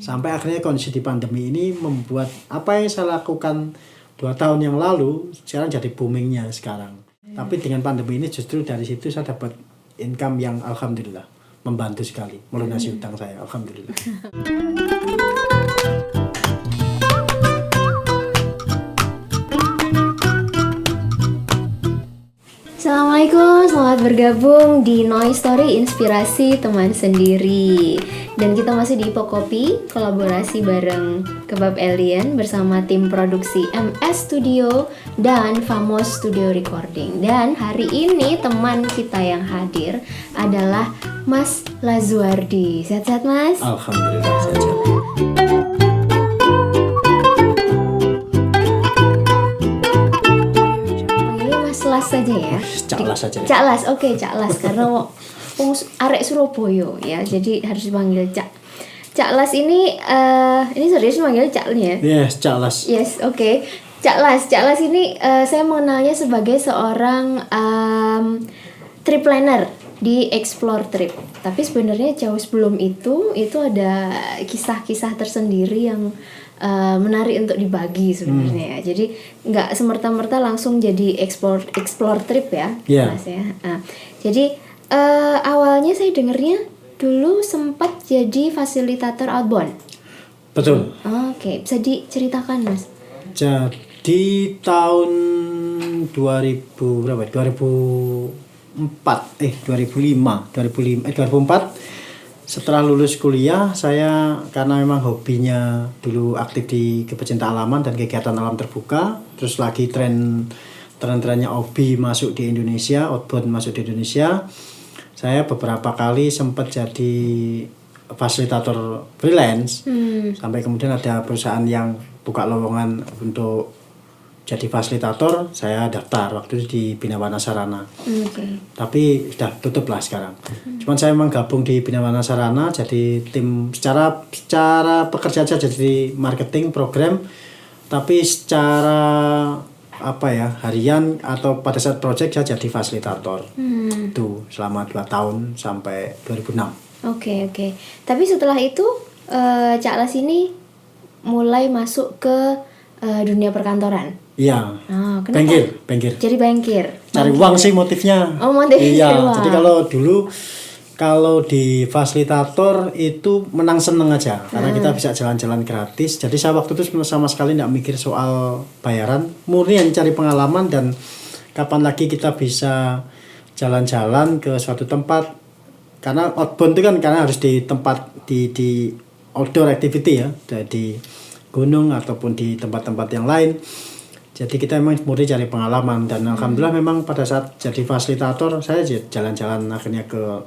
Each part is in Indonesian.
Sampai akhirnya kondisi di pandemi ini membuat apa yang saya lakukan 2 tahun yang lalu sekarang jadi boomingnya sekarang. Tapi dengan pandemi ini justru dari situ saya dapat income yang alhamdulillah membantu sekali melunasi hutang saya, alhamdulillah. Assalamualaikum, selamat bergabung di Noise Story Inspirasi Teman Sendiri. Dan kita masih di Ipokopi, kolaborasi bareng Kebab Alien bersama tim produksi MS Studio dan Famos Studio Recording. Dan hari ini teman kita yang hadir adalah Mas Lazuardi. Sehat-sehat Mas? Alhamdulillah saja. Las saja ya. Cak Las saja. Cak Las, oke Cak Las karena arek Surabaya ya, jadi harus dipanggil Cak. Cak Las ini serius manggil Cak nih ya? Yes, Cak Las. Yes, oke. Cak Las ini saya mengenalnya sebagai seorang trip planner di Explore Trip. Tapi sebenarnya jauh sebelum itu ada kisah-kisah tersendiri yang menarik untuk dibagi sebenarnya. Jadi nggak semerta-merta langsung jadi explore trip ya, Mas ya. Jadi awalnya saya dengarnya dulu sempat jadi fasilitator outbound. Betul. Oke, bisa diceritakan Mas? Jadi tahun 2004 setelah lulus kuliah, saya karena memang hobinya dulu aktif di kepecinta alaman dan kegiatan alam terbuka, terus lagi tren-trennya hobi masuk di Indonesia, outbound masuk di Indonesia. Saya beberapa kali sempat jadi fasilitator freelance, sampai kemudian ada perusahaan yang buka lowongan untuk jadi fasilitator, saya daftar waktu itu di Bina Warna Sarana. Tapi sudah tutup lah sekarang. Cuman saya memang gabung di Bina Warna Sarana, jadi tim secara pekerjaan saya jadi marketing program, tapi secara harian atau pada saat project saya jadi fasilitator. Itu selama 2 tahun sampai 2006. Oke. Tapi setelah itu Cak Las ini mulai masuk ke dunia perkantoran. Iya. Bankir. Jadi bankir. Cari uang sih motifnya. Oh, motif. Iya. Jadi kalau di fasilitator itu menang seneng aja karena kita bisa jalan-jalan gratis. Jadi saya waktu itu sama sekali tidak mikir soal bayaran, murni yang cari pengalaman dan kapan lagi kita bisa jalan-jalan ke suatu tempat. Karena outbound itu kan karena harus di tempat di outdoor activity ya, di gunung ataupun di tempat-tempat yang lain. Jadi kita memang murni cari pengalaman dan alhamdulillah memang pada saat jadi fasilitator saya jalan-jalan akhirnya ke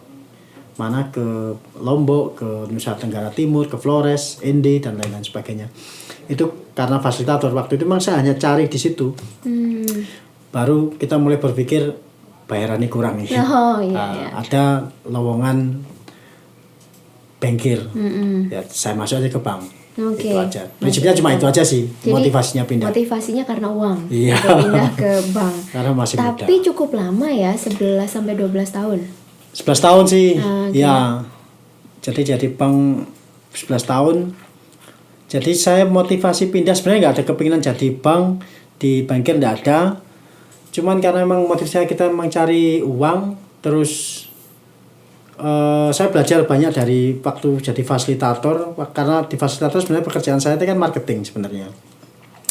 Lombok, ke Nusa Tenggara Timur, ke Flores, Indi dan lain-lain sebagainya. Itu karena fasilitator waktu itu memang saya hanya cari di situ. Baru kita mulai berpikir bayarannya kurang nih. Ada lowongan bankir. Ya, saya masuk aja ke bank. Itu aja. Prinsipnya cuma itu aja sih. Jadi, motivasinya pindah. Motivasinya karena uang. Iya. Pindah ke bank. Karena masih muda. Tapi cukup lama ya, 11 sampai 12 tahun. 11 tahun sih. Ya. Jadi bank 11 tahun. Jadi saya motivasi pindah sebenarnya nggak ada kepinginan jadi bank, di bankir nggak ada. Cuman karena memang motif kita mencari uang, terus saya belajar banyak dari waktu jadi fasilitator, karena di fasilitator sebenarnya pekerjaan saya itu kan marketing sebenarnya.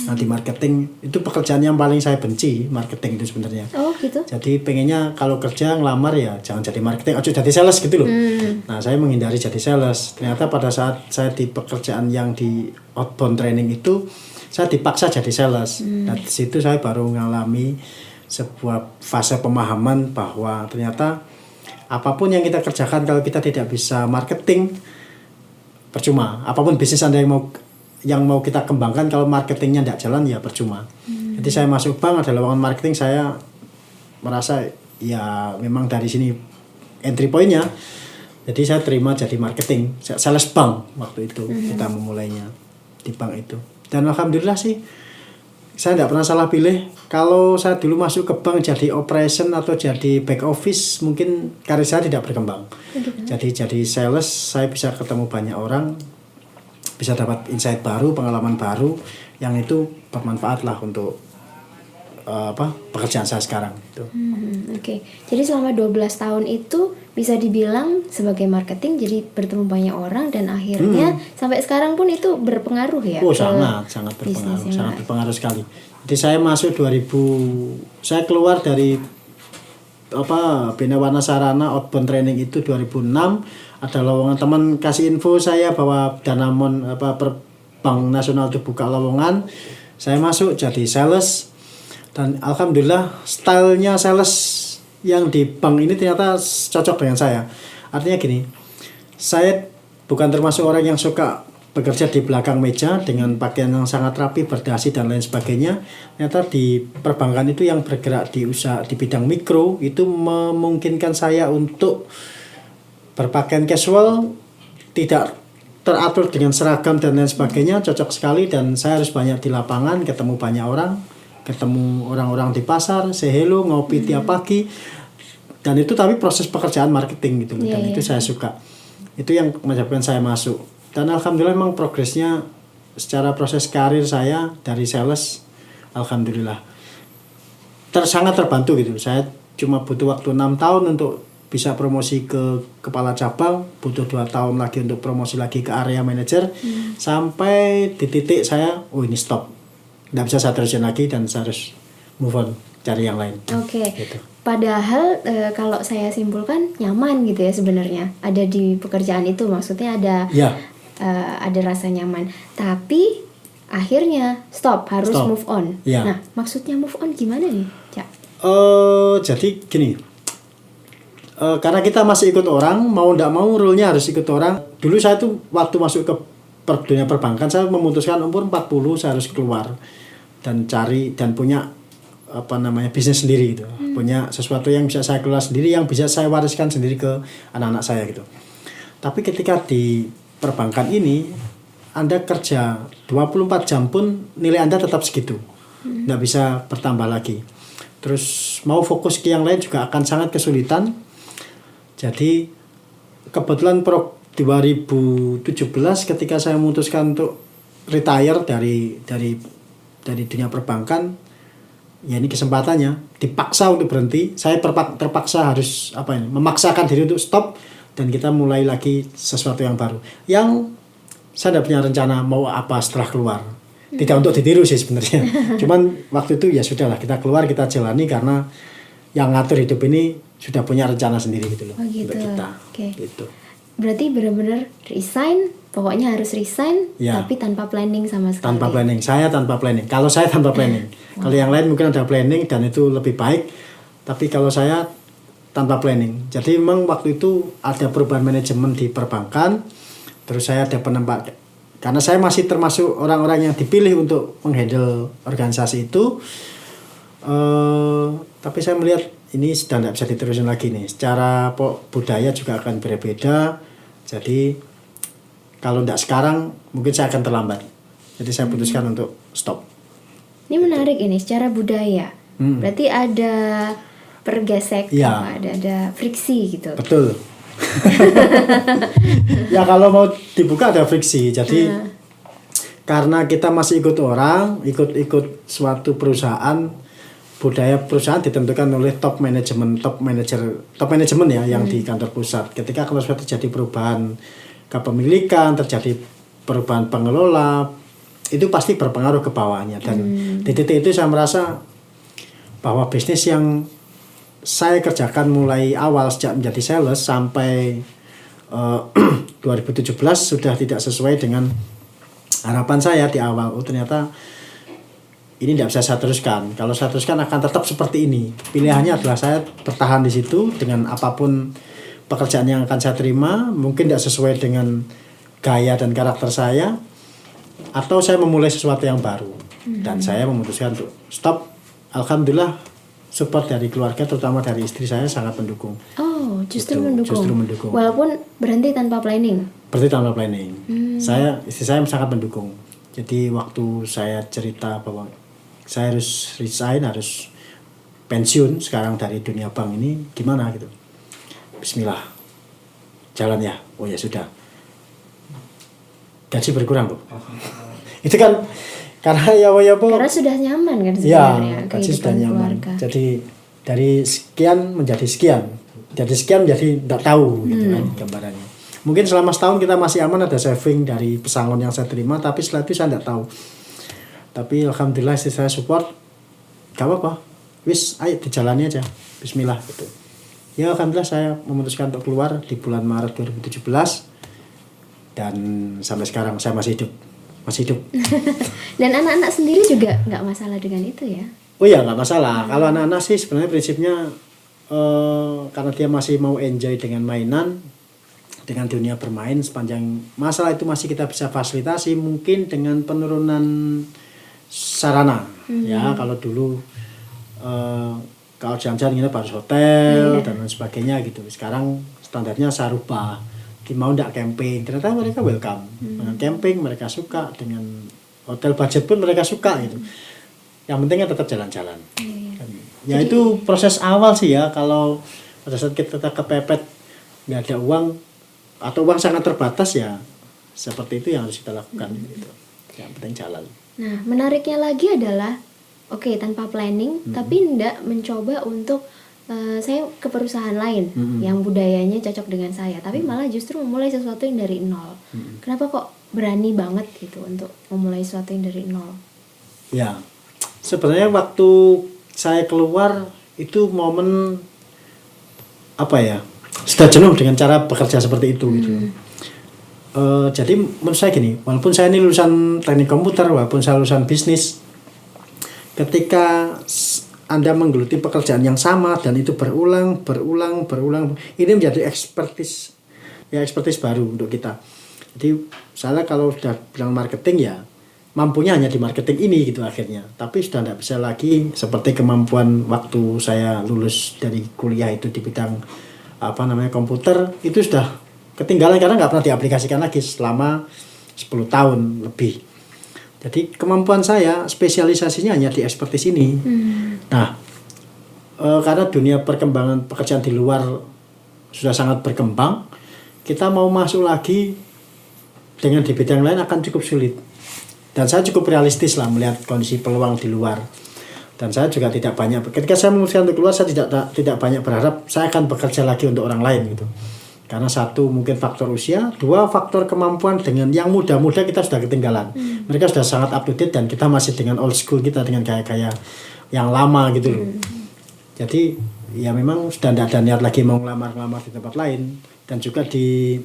Nah di marketing itu pekerjaan yang paling saya benci, marketing itu sebenarnya. Oh gitu. Jadi pengennya kalau kerja ngelamar ya jangan jadi marketing, aja jadi sales gitu loh. Nah saya menghindari jadi sales. Ternyata pada saat saya di pekerjaan yang di outbound training itu saya dipaksa jadi sales. Nah di situ saya baru mengalami sebuah fase pemahaman bahwa ternyata apapun yang kita kerjakan kalau kita tidak bisa marketing percuma. Apapun bisnis Anda yang mau kita kembangkan kalau marketingnya tidak jalan ya percuma. Jadi saya masuk bank ada lowongan marketing, saya merasa ya memang dari sini entry point-nya. Jadi saya terima jadi marketing, sales bank waktu itu kita memulainya di bank itu. Dan alhamdulillah sih saya tidak pernah salah pilih. Kalau saya dulu masuk ke bank jadi operation atau jadi back office, mungkin karir saya tidak berkembang. Jadi sales, saya bisa ketemu banyak orang. bisa dapat insight baru, pengalaman baru yang itu bermanfaat lah untuk pekerjaan saya sekarang gitu. Oke. Jadi selama 12 tahun itu bisa dibilang sebagai marketing jadi bertemu banyak orang dan akhirnya sampai sekarang pun itu berpengaruh ya. Oh, sangat berpengaruh, sangat berpengaruh sekali. Jadi saya masuk saya keluar dari Bina Warna Sarana outbound training itu 2006. Ada lowongan, teman kasih info saya bahwa Danamon Bank Nasional itu buka lowongan. Saya masuk jadi sales. Dan alhamdulillah stylenya sales yang di bank ini ternyata cocok dengan saya. Artinya gini, saya bukan termasuk orang yang suka bekerja di belakang meja dengan pakaian yang sangat rapi, berdasi dan lain sebagainya. Ternyata di perbankan itu yang bergerak di bidang mikro itu memungkinkan saya untuk berpakaian casual, tidak teratur dengan seragam dan lain sebagainya, cocok sekali. Dan saya harus banyak di lapangan, ketemu banyak orang, ketemu orang-orang di pasar, say hello, ngopi tiap pagi. Dan itu tapi proses pekerjaan marketing gitu loh. Dan itu saya suka. Itu yang menyebabkan saya masuk. Dan alhamdulillah memang progresnya secara proses karir saya dari sales, alhamdulillah sangat terbantu gitu. Saya cuma butuh waktu 6 tahun untuk bisa promosi ke kepala cabang, butuh 2 tahun lagi untuk promosi lagi ke area manager, sampai di titik saya, ini stop. Nggak bisa saya terusin lagi dan saya harus move on, cari yang lain. Oke. Gitu. Padahal kalau saya simpulkan nyaman gitu ya sebenarnya. Ada di pekerjaan itu, maksudnya ada rasa nyaman. Tapi akhirnya stop, harus move on. Ya. Nah, maksudnya move on gimana nih, Cak? Jadi gini, karena kita masih ikut orang, mau nggak mau rule-nya harus ikut orang. Dulu saya tuh waktu masuk ke dunia perbankan, saya memutuskan umur 40 saya harus keluar dan cari dan punya bisnis sendiri gitu. Punya sesuatu yang bisa saya kelola sendiri, yang bisa saya wariskan sendiri ke anak-anak saya gitu. Tapi ketika di perbankan ini Anda kerja 24 jam pun nilai Anda tetap segitu. Nggak bisa bertambah lagi. Terus mau fokus ke yang lain juga akan sangat kesulitan. Jadi kebetulan 2017 ketika saya memutuskan untuk retire dari dunia perbankan, ya ini kesempatannya, dipaksa untuk berhenti. Saya terpaksa harus memaksakan diri untuk stop dan kita mulai lagi sesuatu yang baru. Yang saya tidak punya rencana mau apa setelah keluar. Tidak untuk ditiru sih sebenarnya. Cuman waktu itu ya sudahlah, kita keluar, kita jalani karena yang ngatur hidup ini sudah punya rencana sendiri gitu loh. Oh gitu. Untuk kita. Okay. Gitu. Berarti benar-benar resign, pokoknya harus resign, tapi tanpa planning sama sekali. Tanpa planning, saya tanpa planning. Kalau saya tanpa planning, kalau yang lain mungkin ada planning dan itu lebih baik. Tapi kalau saya tanpa planning. Jadi memang waktu itu ada perubahan manajemen di perbankan. Terus saya ada penempatan, karena saya masih termasuk orang-orang yang dipilih untuk menghandle organisasi itu. Tapi saya melihat ini sudah tidak bisa diterusin lagi nih. Secara budaya juga akan berbeda. Jadi kalau tidak sekarang mungkin saya akan terlambat. Jadi saya putuskan untuk stop. Ini menarik ini, secara budaya. Berarti ada pergesek, ada friksi gitu. Betul. Ya kalau mau dibuka ada friksi. Jadi karena kita masih ikut orang, ikut suatu perusahaan, budaya perusahaan ditentukan oleh top manajemen ya yang di kantor pusat. Ketika kalau sudah terjadi perubahan kepemilikan, terjadi perubahan pengelola, itu pasti berpengaruh ke bawahnya. Dan di titik itu saya merasa bahwa bisnis yang saya kerjakan mulai awal sejak menjadi sales sampai 2017 sudah tidak sesuai dengan harapan saya di awal. Ternyata ini tidak bisa saya teruskan. Kalau saya teruskan akan tetap seperti ini. Pilihannya adalah saya bertahan di situ dengan apapun pekerjaan yang akan saya terima, mungkin tidak sesuai dengan gaya dan karakter saya, atau saya memulai sesuatu yang baru. Dan saya memutuskan untuk stop. Alhamdulillah support dari keluarga, terutama dari istri saya sangat mendukung. Oh, justru Justru mendukung. mendukung. Walaupun berhenti tanpa planning. Berarti tanpa planning. Istri saya sangat mendukung. Jadi waktu saya cerita bahwa saya harus resign, harus pensiun sekarang dari dunia bank ini, gimana gitu. Bismillah, jalan ya. Oh ya sudah. gaji berkurang loh. Itu kan karena ya karena sudah nyaman kan ya, sebenarnya gaji sudah nyaman. keluarga. Jadi dari sekian menjadi sekian, jadi sekian menjadi tidak tahu gitu kan gambarannya. Mungkin selama setahun kita masih aman, ada saving dari pesangon yang saya terima, tapi setelah itu saya tidak tahu. Tapi alhamdulillah istri saya support, gak apa-apa, wis ayo dijalani aja, bismillah gitu. Ya alhamdulillah saya memutuskan untuk keluar di bulan Maret 2017 dan sampai sekarang saya masih hidup. Dan anak-anak sendiri juga nggak masalah dengan itu ya? Oh iya nggak masalah. Kalau anak-anak sih sebenarnya prinsipnya karena dia masih mau enjoy dengan mainan, dengan dunia bermain, sepanjang masalah itu masih kita bisa fasilitasi mungkin dengan penurunan sarana. Ya kalau dulu kalau jalan-jalan kita harus hotel dan lain sebagainya gitu. Sekarang standarnya sarupa. Mau ndak camping, ternyata mereka welcome. Dengan camping mereka suka, dengan hotel budget pun mereka suka gitu. Yang pentingnya tetap jalan-jalan. Ya jadi, itu proses awal sih ya. Kalau pada saat kita kepepet nggak ada uang atau uang sangat terbatas ya seperti itu yang harus kita lakukan gitu. Yang penting jalan. Nah menariknya lagi adalah tanpa planning tapi ndak mencoba untuk saya ke perusahaan lain yang budayanya cocok dengan saya, tapi malah justru memulai sesuatu yang dari nol. Kenapa kok berani banget gitu untuk memulai sesuatu yang dari nol? Ya, sebenarnya waktu saya keluar itu momen apa ya? Sudah jenuh dengan cara bekerja seperti itu gitu. Jadi menurut saya gini, walaupun saya ini lulusan teknik komputer, walaupun saya lulusan bisnis, ketika Anda menggeluti pekerjaan yang sama dan itu berulang, ini menjadi expertise baru untuk kita. Jadi saya kalau sudah bilang marketing ya mampunya hanya di marketing ini gitu akhirnya. Tapi sudah tidak bisa lagi seperti kemampuan waktu saya lulus dari kuliah itu di bidang komputer, itu sudah ketinggalan karena nggak pernah diaplikasikan lagi selama 10 tahun lebih. Jadi kemampuan saya spesialisasinya hanya di expertise ini. Nah, karena dunia perkembangan pekerjaan di luar sudah sangat berkembang, kita mau masuk lagi dengan di bidang lain akan cukup sulit. Dan saya cukup realistis lah melihat kondisi peluang di luar. Dan saya juga tidak banyak, ketika saya memutuskan untuk keluar, saya tidak banyak berharap saya akan bekerja lagi untuk orang lain gitu. Karena satu mungkin faktor usia, dua faktor kemampuan. Dengan yang muda-muda kita sudah ketinggalan. Mereka sudah sangat up to date dan kita masih dengan old school, kita dengan gaya-gaya yang lama gitu loh. Jadi ya memang sudah tidak ada niat lagi mau ngelamar di tempat lain. Dan juga di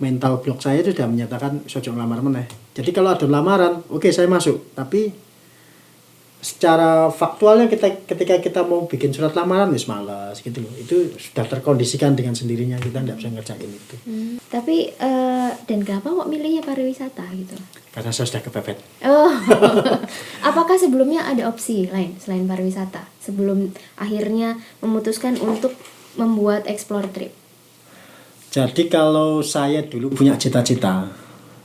mental block saya itu sudah menyatakan sojok ngelamar meneh. Jadi kalau ada lamaran, oke, saya masuk. Tapi secara faktualnya ketika kita mau bikin surat lamaran wis malas gitu loh. Itu sudah terkondisikan dengan sendirinya, kita tidak bisa ngerjain itu. Tapi dan kenapa kok milihnya pariwisata gitu? Karena saya sudah kepepet. Apakah sebelumnya ada opsi lain selain pariwisata sebelum akhirnya memutuskan untuk membuat explore trip? Jadi kalau saya dulu punya cita-cita,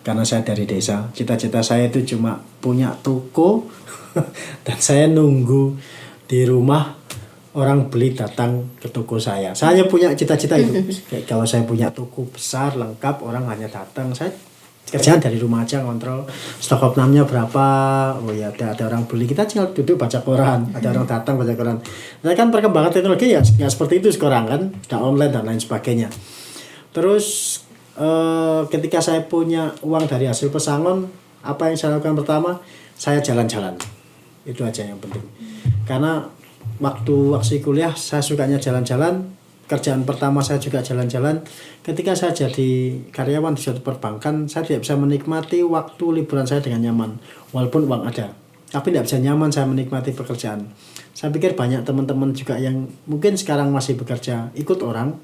karena saya dari desa, cita-cita saya itu cuma punya toko dan saya nunggu di rumah orang beli datang ke toko saya. Saya hanya punya cita-cita itu. Kayak kalau saya punya toko besar lengkap, orang hanya datang, saya kerjaan dari rumah aja, ngontrol stok opnamnya berapa. Oh ya, ada orang beli, kita tinggal duduk baca koran, ada orang datang baca koran. Nah kan perkembangan teknologi ya nggak seperti itu sekarang kan, udah online dan lain sebagainya. Terus ketika saya punya uang dari hasil pesangon, apa yang saya lakukan pertama? Saya jalan-jalan. Itu aja yang penting. Karena waktu kuliah saya sukanya jalan-jalan. Kerjaan pertama saya juga jalan-jalan. Ketika saya jadi karyawan di suatu perbankan, saya tidak bisa menikmati waktu liburan saya dengan nyaman. Walaupun uang ada, tapi tidak bisa nyaman saya menikmati pekerjaan. Saya pikir banyak teman-teman juga yang mungkin sekarang masih bekerja ikut orang.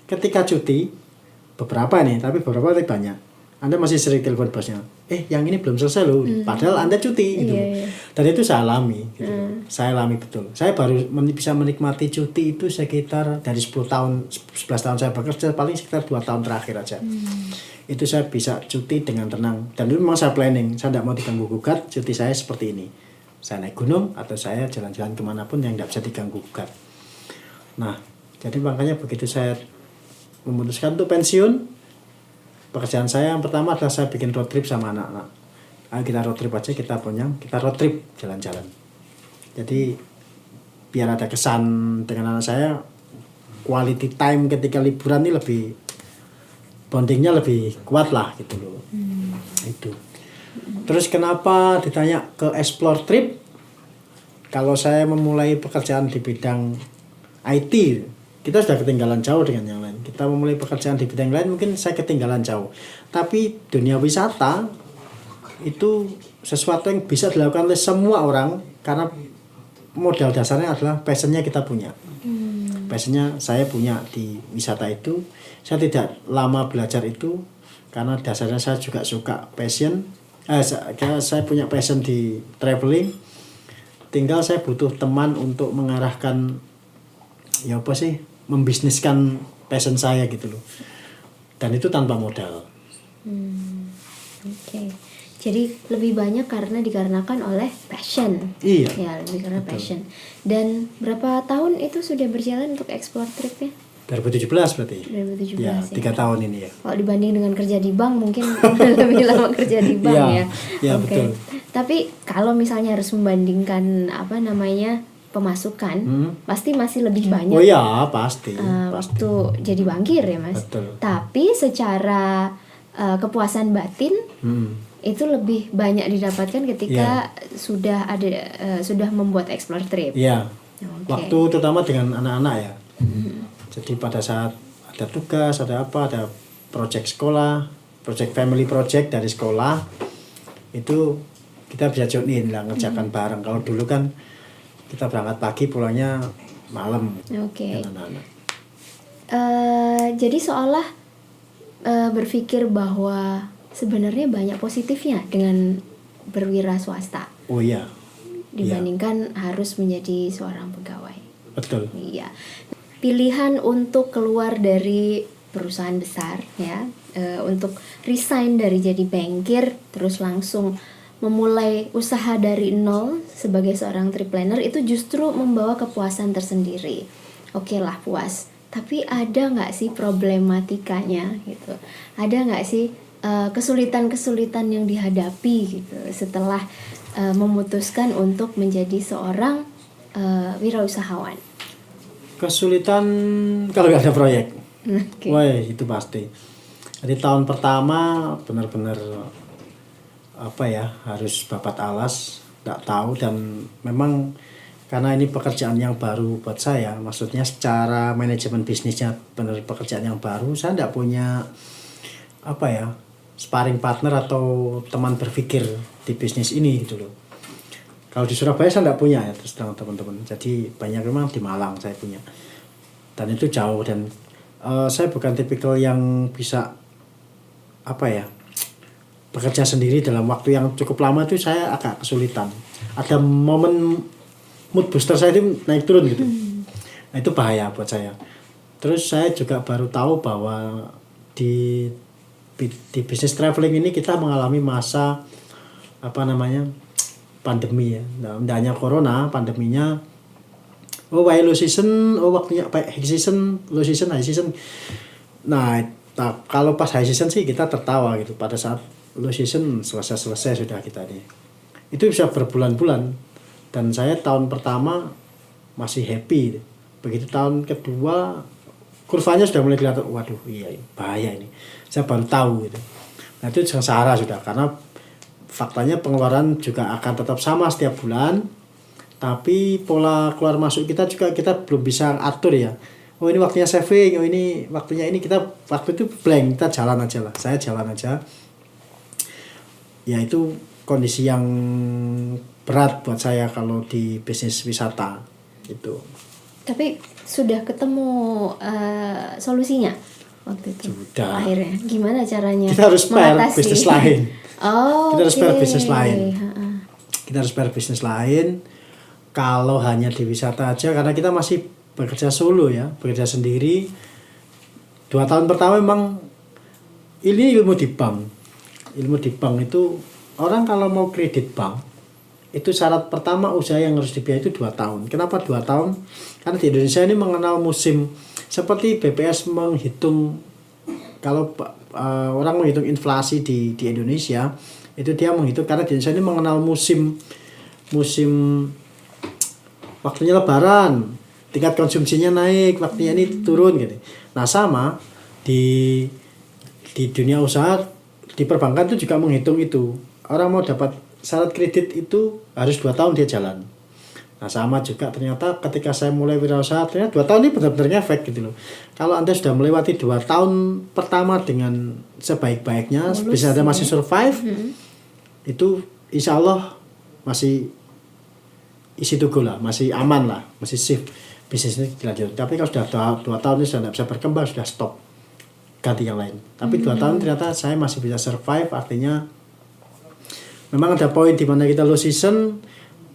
Ketika cuti, beberapa tapi banyak. Anda masih sering telepon bosnya, yang ini belum selesai loh, padahal Anda cuti gitu. Dan itu saya alami gitu. Saya alami betul. Saya baru bisa menikmati cuti itu sekitar dari 11 tahun saya bekerja, paling sekitar 2 tahun terakhir aja. Itu saya bisa cuti dengan tenang. Dan itu memang saya planning, saya tidak mau diganggu gugat, cuti saya seperti ini. Saya naik gunung atau saya jalan-jalan kemanapun yang tidak bisa diganggu gugat. Nah, jadi makanya begitu saya memutuskan untuk pensiun, pekerjaan saya yang pertama adalah saya bikin road trip sama anak-anak. Ayo kita road trip aja, kita road trip jalan-jalan. Jadi biar ada kesan dengan anak saya, quality time ketika liburan ini lebih bondingnya lebih kuat lah gitu loh. Itu. Terus kenapa ditanya ke explore trip? Kalau saya memulai pekerjaan di bidang IT, kita sudah ketinggalan jauh dengan yang lain. Kita memulai pekerjaan di bidang lain mungkin saya ketinggalan jauh. Tapi dunia wisata itu sesuatu yang bisa dilakukan oleh semua orang karena modal dasarnya adalah passionnya kita punya. Passionnya saya punya di wisata itu. Saya tidak lama belajar itu karena dasarnya saya juga suka passion. Saya punya passion di traveling. Tinggal saya butuh teman untuk mengarahkan ya apa sih, membisniskan passion saya gitu loh. Dan itu tanpa modal. Oke. Jadi lebih banyak dikarenakan oleh passion. Iya. Ya, lebih karena passion. Dan berapa tahun itu sudah berjalan untuk explore tripnya? 2017 berarti. 2017 ya. 3 tahun ini ya. Kalau dibanding dengan kerja di bank mungkin lebih lama kerja di bank ya. Iya, betul. Tapi kalau misalnya harus membandingkan pemasukan, pasti masih lebih banyak. Oh iya, pasti. Waktu jadi bankir ya, Mas. Betul. Tapi secara kepuasan batin itu lebih banyak didapatkan ketika sudah membuat explore trip. Iya. Okay. Waktu terutama dengan anak-anak ya. Jadi pada saat ada tugas, ada project sekolah, project family project dari sekolah, itu kita bisa join in lah, ngerjakan bareng. Kalau dulu kan kita berangkat pagi, pulangnya malam. Oke. Dengan anak-anak. Jadi seolah berpikir bahwa sebenarnya banyak positifnya dengan berwira swasta. Oh iya. Dibandingkan harus menjadi seorang pegawai. Betul. Iya. Pilihan untuk keluar dari perusahaan besar ya, untuk resign dari jadi bankir terus langsung memulai usaha dari nol sebagai seorang trip planner itu justru membawa kepuasan tersendiri. Oke lah, puas. Tapi ada nggak sih problematikanya gitu? Ada nggak sih kesulitan-kesulitan yang dihadapi gitu setelah memutuskan untuk menjadi seorang wirausahawan? Kesulitan kalau nggak ada proyek. Okay. Wah, itu pasti. Jadi tahun pertama benar-benar harus babat alas, nggak tahu, dan memang karena ini pekerjaan yang baru buat saya, maksudnya secara manajemen bisnisnya benar pekerjaan yang baru, saya nggak punya sparring partner atau teman berpikir di bisnis ini gitu loh. Kalau di Surabaya saya nggak punya ya, terus terang teman-teman. Jadi banyak memang di Malang saya punya. Dan itu jauh, dan saya bukan tipikal yang bisa bekerja sendiri dalam waktu yang cukup lama. Itu saya agak kesulitan. Ada momen mood booster saya itu naik turun gitu. Nah, itu bahaya buat saya. Terus saya juga baru tahu bahwa di bisnis traveling ini kita mengalami masa pandemi ya. Tidak hanya corona, pandeminya low season, waktunya high season, low season, high season. Nah, kalau pas high season sih kita tertawa gitu. Pada saat low season selesai sudah kita nih. Itu bisa berbulan-bulan. Dan saya tahun pertama masih happy. Begitu tahun kedua kurvanya sudah mulai kelihatan, waduh iya bahaya ini. Saya baru tahu gitu. Nah, itu sengsara sudah, karena faktanya pengeluaran juga akan tetap sama setiap bulan, tapi pola keluar masuk kita juga kita belum bisa atur ya. Oh ini waktunya saving, oh ini waktunya ini, kita waktu itu blank, kita jalan aja lah. Saya jalan aja. Ya itu kondisi yang berat buat saya kalau di bisnis wisata itu. Tapi sudah ketemu solusinya waktu itu? Sudah. Akhirnya gimana caranya? Kita harus spare bisnis lain. Oh, kita harus spare bisnis lain. Kita harus spare bisnis lain. Kalau hanya di wisata aja, karena kita masih bekerja solo ya, bekerja sendiri. 2 tahun pertama memang ini ilmu di bank. Ilmu di bank itu, orang kalau mau kredit bank, itu syarat pertama usaha yang harus dibiayai itu 2 tahun. Kenapa 2 tahun? Karena di Indonesia ini mengenal musim, seperti BPS menghitung kalau orang menghitung inflasi di Indonesia itu dia menghitung karena di Indonesia ini mengenal musim waktunya lebaran, tingkat konsumsinya naik, waktunya ini turun gitu. Nah sama di dunia usaha, di perbankan itu juga menghitung itu. Orang mau dapat syarat kredit itu harus 2 tahun dia jalan. Nah sama juga ternyata ketika saya mulai wirausaha, ternyata 2 tahun ini benar-benar ngefek gitu loh. Kalau Anda sudah melewati 2 tahun pertama dengan sebaik-baiknya, bisa Anda masih survive, itu insya Allah masih isi tugu lah, masih aman lah, masih safe bisnis ini dilanjut. Tapi kalau sudah 2 tahun ini sudah tidak bisa berkembang, sudah stop, ganti yang lain. Tapi 2 tahun ternyata saya masih bisa survive, artinya memang ada poin di mana kita low season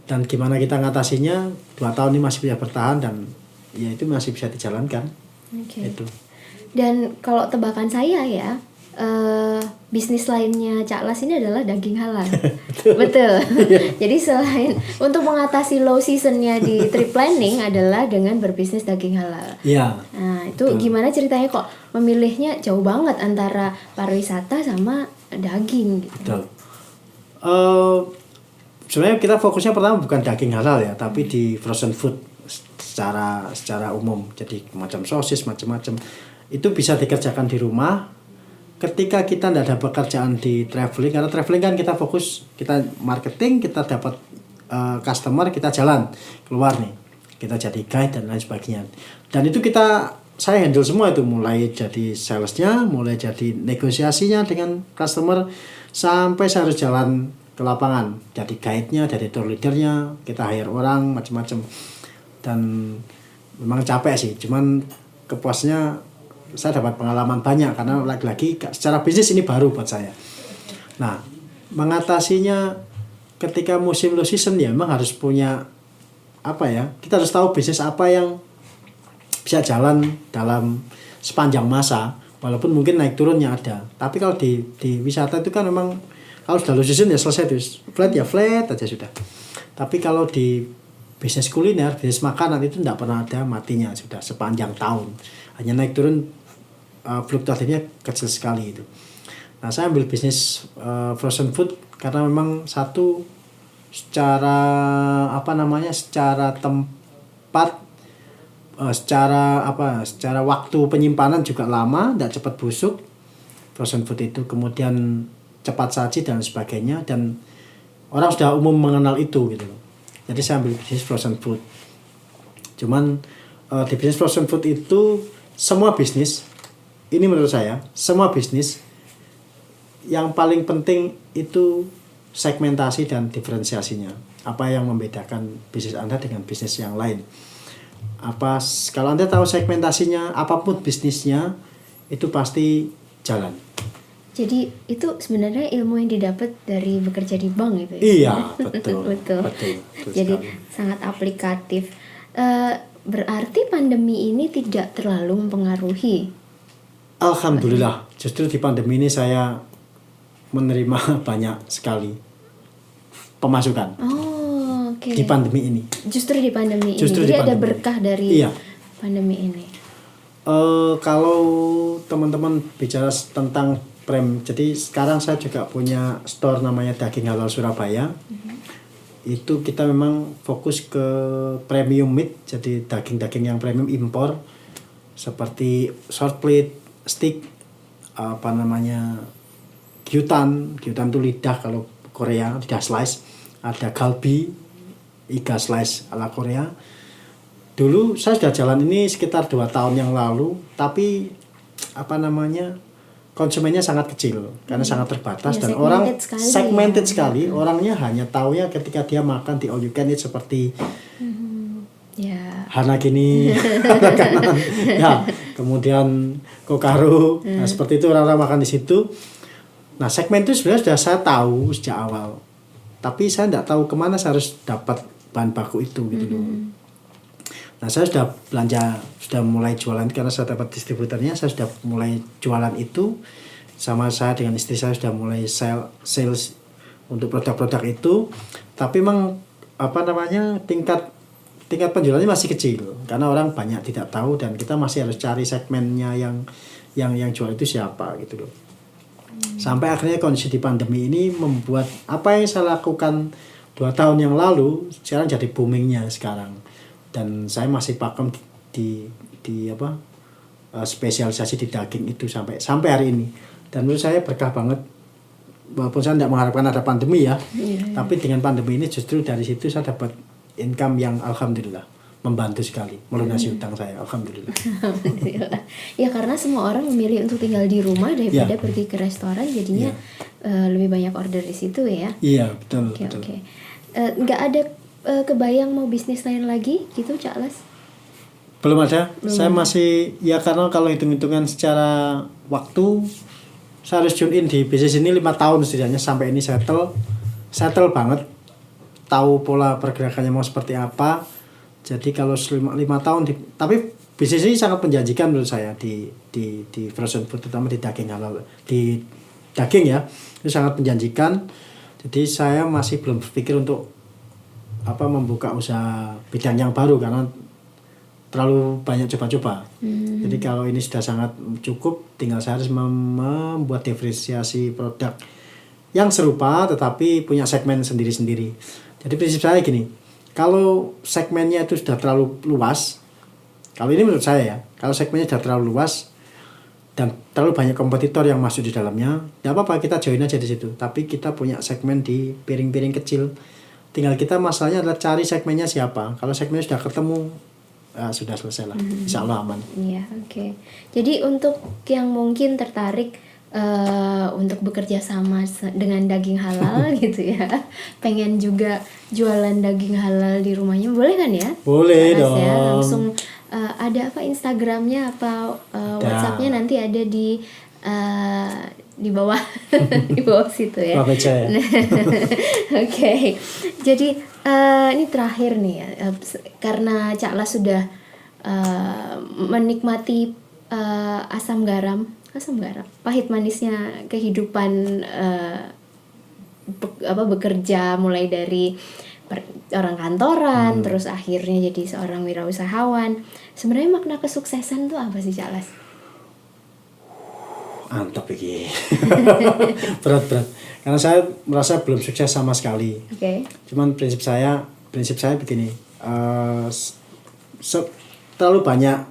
dan gimana kita ngatasinya. 2 tahun ini masih bisa bertahan dan ya itu masih bisa dijalankan. Itu. Dan kalau tebakan saya ya, bisnis lainnya Cak Las ini adalah daging halal. Betul. Jadi selain untuk mengatasi low seasonnya di trip planning adalah dengan berbisnis daging halal. Iya. Nah itu gimana ceritanya kok memilihnya jauh banget antara pariwisata sama daging gitu. Betul. Sebenarnya kita fokusnya pertama bukan daging halal ya, tapi di frozen food secara umum. Jadi macam sosis, macam-macam. Itu bisa dikerjakan di rumah. Ketika kita tidak ada pekerjaan di traveling, karena traveling kan kita fokus, kita marketing, kita dapat customer, kita jalan keluar nih, kita jadi guide dan lain sebagainya. Dan itu saya handle semua itu, mulai jadi salesnya, mulai jadi negosiasinya dengan customer, sampai saya harus jalan ke lapangan, jadi guide-nya, jadi tour leader-nya, kita hire orang macam-macam. Dan memang capek sih, cuman kepuasnya saya dapat pengalaman banyak karena lagi-lagi secara bisnis ini baru buat saya. Nah, mengatasinya ketika musim low season ya memang harus punya kita harus tahu bisnis apa yang bisa jalan dalam sepanjang masa, walaupun mungkin naik turunnya ada. Tapi kalau di wisata itu kan memang kalau sudah low season ya selesai tuh, flat aja sudah. Tapi kalau di bisnis kuliner, bisnis makanan itu tidak pernah ada matinya, sudah sepanjang tahun. Hanya naik turun fluktuatifnya kecil sekali itu. Nah saya ambil bisnis frozen food karena memang satu secara tempat, secara waktu penyimpanan juga lama, tidak cepat busuk frozen food itu, kemudian cepat saji dan sebagainya, dan orang sudah umum mengenal itu gitu loh. Jadi saya ambil bisnis frozen food. Cuman di bisnis frozen food itu semua bisnis, ini menurut saya, semua bisnis yang paling penting itu segmentasi dan diferensiasinya. Apa yang membedakan bisnis Anda dengan bisnis yang lain? Kalau Anda tahu segmentasinya, apapun bisnisnya itu pasti jalan. Jadi itu sebenarnya ilmu yang didapat dari bekerja di bank itu ya? Iya, betul. betul. Jadi sekali. sangat aplikatif. Berarti pandemi ini tidak terlalu mempengaruhi? Alhamdulillah, justru di pandemi ini saya menerima banyak sekali pemasukan. Oh, oke. Di pandemi ini. Justru di pandemi ini. Jadi ada berkah dari pandemi ini. Kalau teman-teman bicara tentang jadi sekarang saya juga punya store namanya Daging Halal Surabaya. Itu kita memang fokus ke premium meat, jadi daging-daging yang premium impor seperti short plate, steak, gyutan itu lidah kalau Korea, lidah slice, ada galbi, iga slice ala Korea. Dulu saya sudah jalan ini sekitar 2 tahun yang lalu, tapi konsumennya sangat kecil karena sangat terbatas dan orang segmented sekali. Orangnya hanya taunya ketika dia makan di all you can eat seperti Hanagini, ya, kemudian Kokaru, nah, seperti itu orang-orang makan di situ. Nah segmen itu sebenarnya sudah saya tahu sejak awal, tapi saya tidak tahu kemana saya harus dapat bahan baku itu gitu loh. Nah saya sudah mulai jualan karena saya dapat distributornya, saya sudah mulai jualan itu, sama saya dengan istri saya sudah mulai sales untuk produk-produk itu, tapi memang tingkat penjualannya masih kecil karena orang banyak tidak tahu dan kita masih harus cari segmennya yang yang jual itu siapa gitu loh. Sampai akhirnya kondisi di pandemi ini membuat apa yang saya lakukan 2 tahun yang lalu sekarang jadi boomingnya sekarang. Dan saya masih pakem di apa spesialisasi di daging itu sampai hari ini. Dan menurut saya berkah banget, walaupun saya tidak mengharapkan ada pandemi ya, tapi dengan pandemi ini justru dari situ saya dapat income yang alhamdulillah membantu sekali melunasi utang saya, alhamdulillah. Alhamdulillah. Ya karena semua orang memilih untuk tinggal di rumah daripada pergi ke restoran, jadinya lebih banyak order di situ ya. Iya betul. Oke. Nggak ada kebayang mau bisnis lain lagi gitu, Cak Las? Belum ada. Saya masih ya karena kalau hitung-hitungan secara waktu saya harus tune in di bisnis ini 5 tahun setidaknya sampai ini settle banget, tahu pola pergerakannya mau seperti apa. Jadi kalau 5 tahun tapi bisnis ini sangat menjanjikan menurut saya di frozen food, terutama di daging halal, di daging ya, itu sangat menjanjikan. Jadi saya masih belum berpikir untuk membuka usaha bidang yang baru karena terlalu banyak coba-coba. Jadi kalau ini sudah sangat cukup, tinggal saya harus membuat diferensiasi produk yang serupa tetapi punya segmen sendiri-sendiri. Jadi prinsip saya gini, kalau segmennya itu sudah terlalu luas, kalau ini menurut saya ya, kalau segmennya sudah terlalu luas dan terlalu banyak kompetitor yang masuk di dalamnya, tidak apa-apa, kita join aja di situ. Tapi kita punya segmen di piring-piring kecil. Tinggal kita masalahnya adalah cari segmennya siapa. Kalau segmennya sudah ketemu, sudah selesai lah. Insya Allah aman. Iya, oke. Jadi untuk yang mungkin tertarik untuk bekerja sama dengan daging halal gitu ya, pengen juga jualan daging halal di rumahnya, boleh kan ya? Boleh dong. Ya, langsung ada apa Instagramnya apa WhatsAppnya nanti ada di bawah di bawah situ ya. Oke. Jadi ini terakhir nih ya, karena Cak Las sudah menikmati asam garam, pahit manisnya kehidupan bekerja mulai dari orang kantoran terus akhirnya jadi seorang wirausahawan. Sebenarnya makna kesuksesan tuh apa sih, Cak Las? Mantap ini. berat karena saya merasa belum sukses sama sekali. Cuman prinsip saya begini, terlalu banyak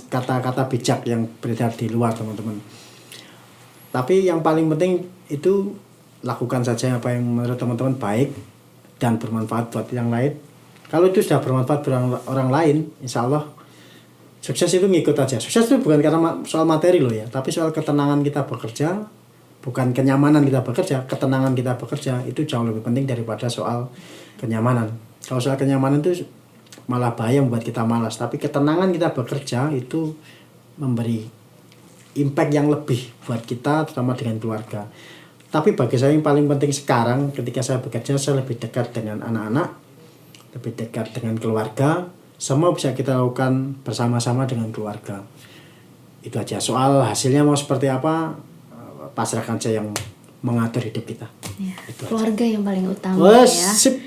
kata-kata bijak yang beredar di luar, teman-teman. Tapi yang paling penting itu lakukan saja apa yang menurut teman-teman baik dan bermanfaat buat yang lain. Kalau itu sudah bermanfaat buat orang lain, insya Allah sukses itu ngikut aja. Sukses itu bukan karena soal materi loh ya, tapi soal ketenangan kita bekerja, bukan kenyamanan kita bekerja, ketenangan kita bekerja itu jauh lebih penting daripada soal kenyamanan. Kalau soal kenyamanan itu malah bahaya membuat kita malas, tapi ketenangan kita bekerja itu memberi impact yang lebih buat kita, terutama dengan keluarga. Tapi bagi saya yang paling penting sekarang ketika saya bekerja, saya lebih dekat dengan anak-anak, lebih dekat dengan keluarga. Semua bisa kita lakukan bersama-sama dengan keluarga. Itu aja. Soal hasilnya mau seperti apa, pasrahkan saja yang mengatur hidup kita. Ya, keluarga aja yang paling utama ya. Sip.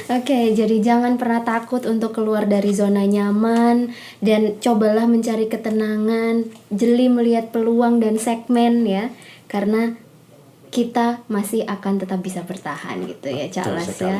Oke, jadi jangan pernah takut untuk keluar dari zona nyaman dan cobalah mencari ketenangan, jeli melihat peluang dan segmen ya, karena kita masih akan tetap bisa bertahan gitu ya, Cak Las ya.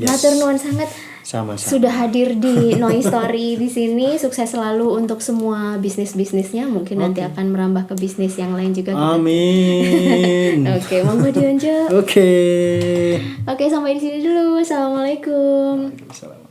Matur nuwun sangat. Sama-sama. Sudah hadir di Noi Story di sini. Sukses selalu untuk semua bisnisnya. Mungkin nanti akan merambah ke bisnis yang lain juga. Amin. Oke, monggo Dionjo. Oke, sampai di sini dulu. Assalamualaikum. Waalaikumsalam.